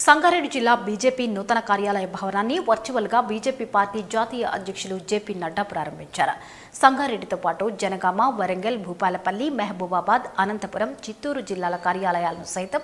సంగారెడ్డి జిల్లా బీజేపీ నూతన కార్యాలయ భవనాన్ని వర్చువల్గా బీజేపీ పార్టీ జాతీయ అధ్యక్షులు జేపీ నడ్డా ప్రారంభించారు. సంగారెడ్డితో పాటు జనగామ, వరంగల్, భూపాలపల్లి, మహబూబాబాద్, అనంతపురం, చిత్తూరు జిల్లాల కార్యాలయాలను సైతం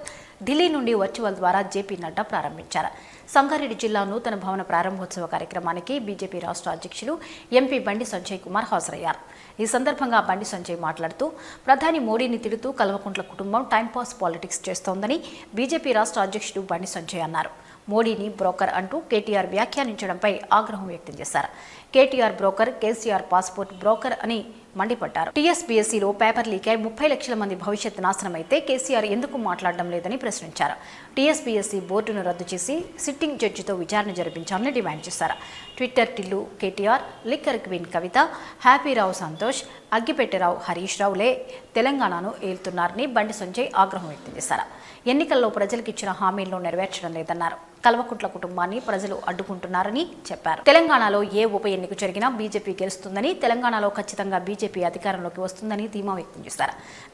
ఢిల్లీ నుండి వర్చువల్ ద్వారా జేపీ నడ్డా ప్రారంభించారు. సంగారెడ్డి జిల్లా నూతన భవన ప్రారంభోత్సవ కార్యక్రమానికి బీజేపీ రాష్ట్ర అధ్యక్షులు ఎంపీ బండి సంజయ్ కుమార్ హాజరయ్యారు. ఈ సందర్భంగా బండి సంజయ్ మాట్లాడుతూ ప్రధాని మోడీని తిడుతూ కల్వకుంట్ల కుటుంబం టైంపాస్ పాలిటిక్స్ చేస్తోందని బీజేపీ రాష్ట్ర అధ్యక్షుడు బండి సంజయ్ అన్నారు. మోడీని బ్రోకర్ అంటూ కేటీఆర్ వ్యాఖ్యానించడంపై ఆగ్రహం వ్యక్తం చేశారు. KTR broker, KCR passport broker అని మండిపడ్డారు. టీఎస్పీఎస్సీలో పేపర్ లీక్ అయి 30 లక్షల మంది భవిష్యత్ నాశనమైతే కేసీఆర్ ఎందుకు మాట్లాడడం లేదని ప్రశ్నించారు. టీఎస్పీఎస్సీ బోర్డును రద్దు చేసి సిట్టింగ్ జడ్జితో విచారణ జరిపించాలని డిమాండ్ చేశారు. Twitter Tillu KTR, liquor queen Kavitha, హ్యాపీరావు సంతోష్, అగ్గిపెట్టెరావు హరీష్ రావులే తెలంగాణను ఏలుతున్నారని బండి సంజయ్ ఆగ్రహం వ్యక్తం చేశారు. ఎన్నికల్లో ప్రజలకు ఇచ్చిన హామీలను నెరవేర్చడం లేదన్నారు. కల్వకుంట్ల కుటుంబాన్ని ప్రజలు అడ్డుకుంటున్నారని చెప్పారు. తెలంగాణలో ఏ ఉప ఎన్నిక జరిగినా బీజేపీ గెలుస్తుందని, తెలంగాణలో ఖచ్చితంగా బీజేపీ అధికారంలోకి వస్తుందని ధీమా వ్యక్తం చేశారు.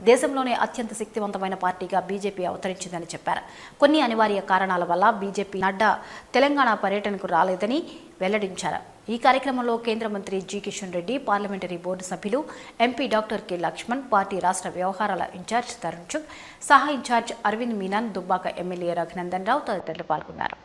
దేశంలోనే అత్యంత శక్తివంతమైన పార్టీగా బీజేపీ అవతరించిందని చెప్పారు. కొన్ని అనివార్య కారణాల వల్ల బీజేపీ నడ్డా తెలంగాణ పర్యటనకు రాలేదని వెల్లడించారు. ఈ కార్యక్రమంలో కేంద్ర మంత్రి G Kishan Reddy, parliamentary board సభ్యులు, MP doctor K Laxman, party రాష్ట్ర వ్యవహారాల ఇన్ఛార్జ్ తరుణ్ చుగ్, సహా ఇన్ఛార్జ్ అరవింద్ మీనన్, దుబ్బాక ఎమ్మెల్యే రఘునందన్ రావు తదితరులు పాల్గొన్నారు.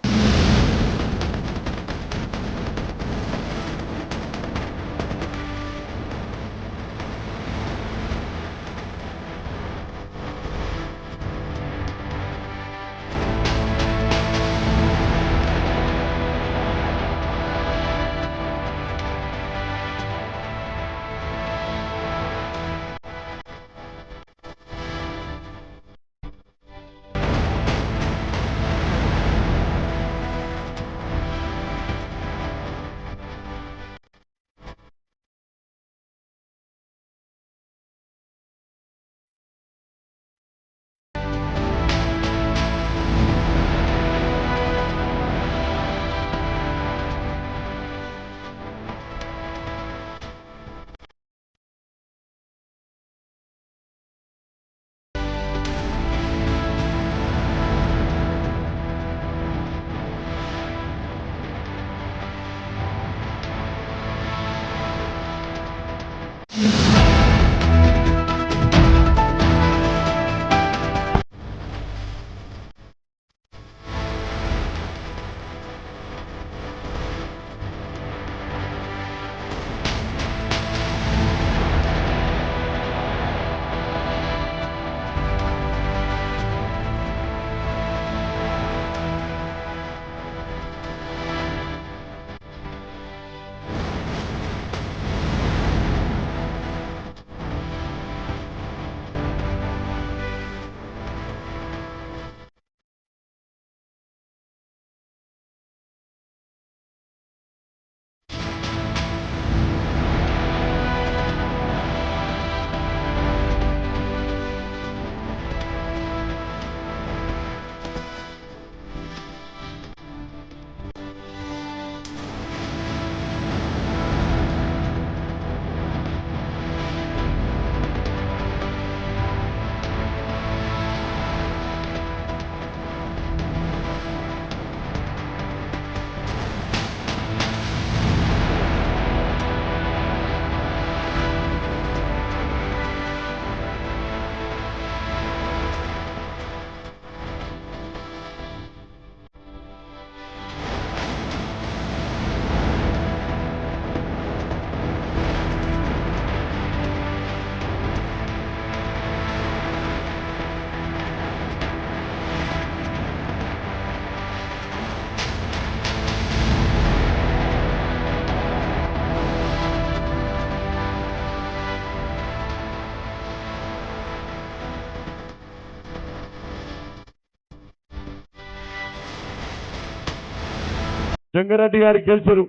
జంగారెడ్డి గారు గెలిచారు.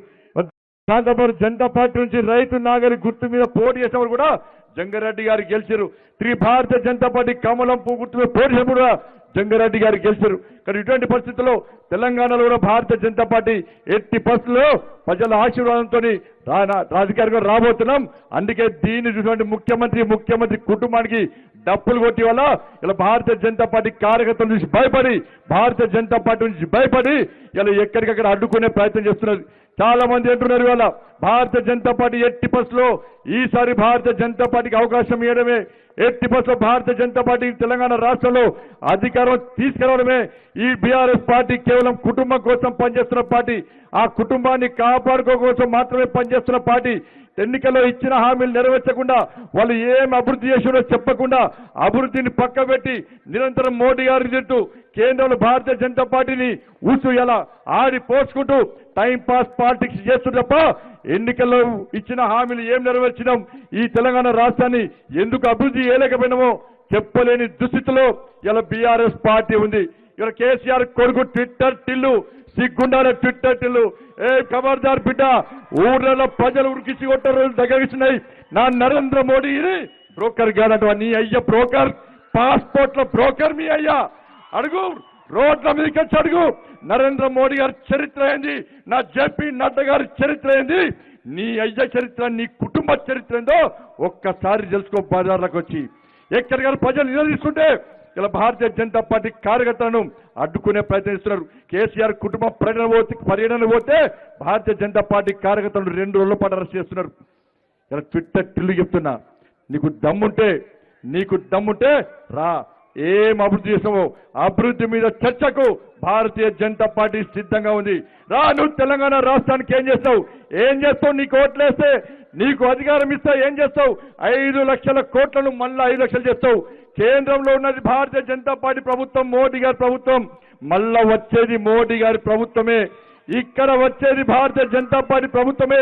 శాంతపూర్ జనతా పార్టీ నుంచి రైతు నాగరి గుర్తు మీద పోటీ చేసినప్పుడు కూడా జంగారెడ్డి గారు గెలిచారు. భారతీయ జనతా పార్టీ కమలం పువ్వు గుర్తు మీద పోటీ చేసినప్పుడు కూడా జంగారెడ్డి గారు గెలిచారు. కానీ ఇటువంటి పరిస్థితుల్లో తెలంగాణలో కూడా భారతీయ జనతా పార్టీ ఎట్టి పరిస్థితుల్లో ప్రజల ఆశీర్వాదంతో రాజకీయాలుగా రాబోతున్నాం. అందుకే దీన్ని చూసినటువంటి ముఖ్యమంత్రి కుటుంబానికి డప్పులు కొట్టి వల్ల ఇలా భారతీయ జనతా పార్టీ కార్యకర్తల నుంచి భయపడి భారతీయ జనతా పార్టీ నుంచి భయపడి ఇలా ఎక్కడికక్కడ అడ్డుకునే ప్రయత్నం చేస్తున్నారు. చాలా మంది అంటున్నారు ఇవాళ భారతీయ జనతా పార్టీ ఎట్టి బస్సులో ఈసారి భారతీయ జనతా పార్టీకి అవకాశం ఇవ్వడమే, ఎట్టి బస్సులో భారతీయ జనతా పార్టీ తెలంగాణ రాష్ట్రంలో అధికారం తీసుకురావడమే. ఈ బీఆర్ఎస్ పార్టీ కేవలం కుటుంబం కోసం పనిచేస్తున్న పార్టీ, ఆ కుటుంబాన్ని కాపాడుకో కోసం మాత్రమే పనిచేస్తున్న పార్టీ. ఎన్నికల్లో ఇచ్చిన హామీలు నెరవేర్చకుండా వాళ్ళు ఏం అభివృద్ధి చేసినో చెప్పకుండా అభివృద్ధిని పక్కబెట్టి నిరంతరం మోడీ గారి తింటూ కేంద్రంలో భారతీయ జనతా పార్టీని ఊసు ఎలా ఆడి పోసుకుంటూ టైం పాస్ పాలిటిక్స్ చేస్తున్నారు తప్ప ఎన్నికల్లో ఇచ్చిన హామీలు ఏం నెరవేర్చినాం, ఈ తెలంగాణ రాష్ట్రాన్ని ఎందుకు అభివృద్ధి చేయలేకపోయినామో చెప్పలేని దుస్థితిలో ఇలా బీఆర్ఎస్ పార్టీ ఉంది. ఇలా కేసీఆర్ కొడుకు ట్విట్టర్ టిల్లు సిగ్గుండాల ట్విట్టర్ టిల్లు ఏ ఖబర్దార్ బిడ్డ, ఊర్లలో ప్రజలు ఉరికిసి కొట్టే రోజులు దగ్గరిస్తున్నాయి. నా నరేంద్ర మోడీని బ్రోకర్ కాదంట, నీ అయ్య బ్రోకర్, పాస్పోర్ట్ల బ్రోకర్ మీ అయ్యా. అడుగు, రోడ్ల మీదకి వచ్చి అడుగు. నరేంద్ర మోడీ గారి చరిత్ర ఏంది, నా జేపీ నడ్డా గారి చరిత్ర ఏంది, నీ అయ్య చరిత్ర, నీ కుటుంబ చరిత్ర ఏందో ఒక్కసారి తెలుసుకో. బజార్లకు వచ్చి ఎక్కడికైనా ప్రజలు నిలదీస్తుంటే ఇలా భారతీయ జనతా పార్టీ కార్యకర్తలను అడ్డుకునే ప్రయత్నిస్తున్నారు. కేసీఆర్ కుటుంబ పర్యటన పోతే భారతీయ జనతా పార్టీ కార్యకర్తలను 2 రోజుల పాటు అరెస్ట్ చేస్తున్నారు. ఇలా ట్విట్టర్ టిల్లు చెప్తున్నా, నీకు దమ్ముంటే రా, ఏం అభివృద్ధి చేసావో అభివృద్ధి మీద చర్చకు భారతీయ జనతా పార్టీ సిద్ధంగా ఉంది. రా, నువ్వు తెలంగాణ రాష్ట్రానికి ఏం చేస్తావు, నీకు ఓట్లేస్తే, నీకు అధికారం ఇస్తే ఏం చేస్తావు? 5 లక్షల కోట్లను మళ్ళా 5 లక్షలు చేస్తావు. కేంద్రంలో ఉన్నది భారతీయ జనతా పార్టీ ప్రభుత్వం, మోడీ గారి ప్రభుత్వం. మళ్ళా వచ్చేది మోడీ గారి ప్రభుత్వమే, ఇక్కడ వచ్చేది భారతీయ జనతా పార్టీ ప్రభుత్వమే.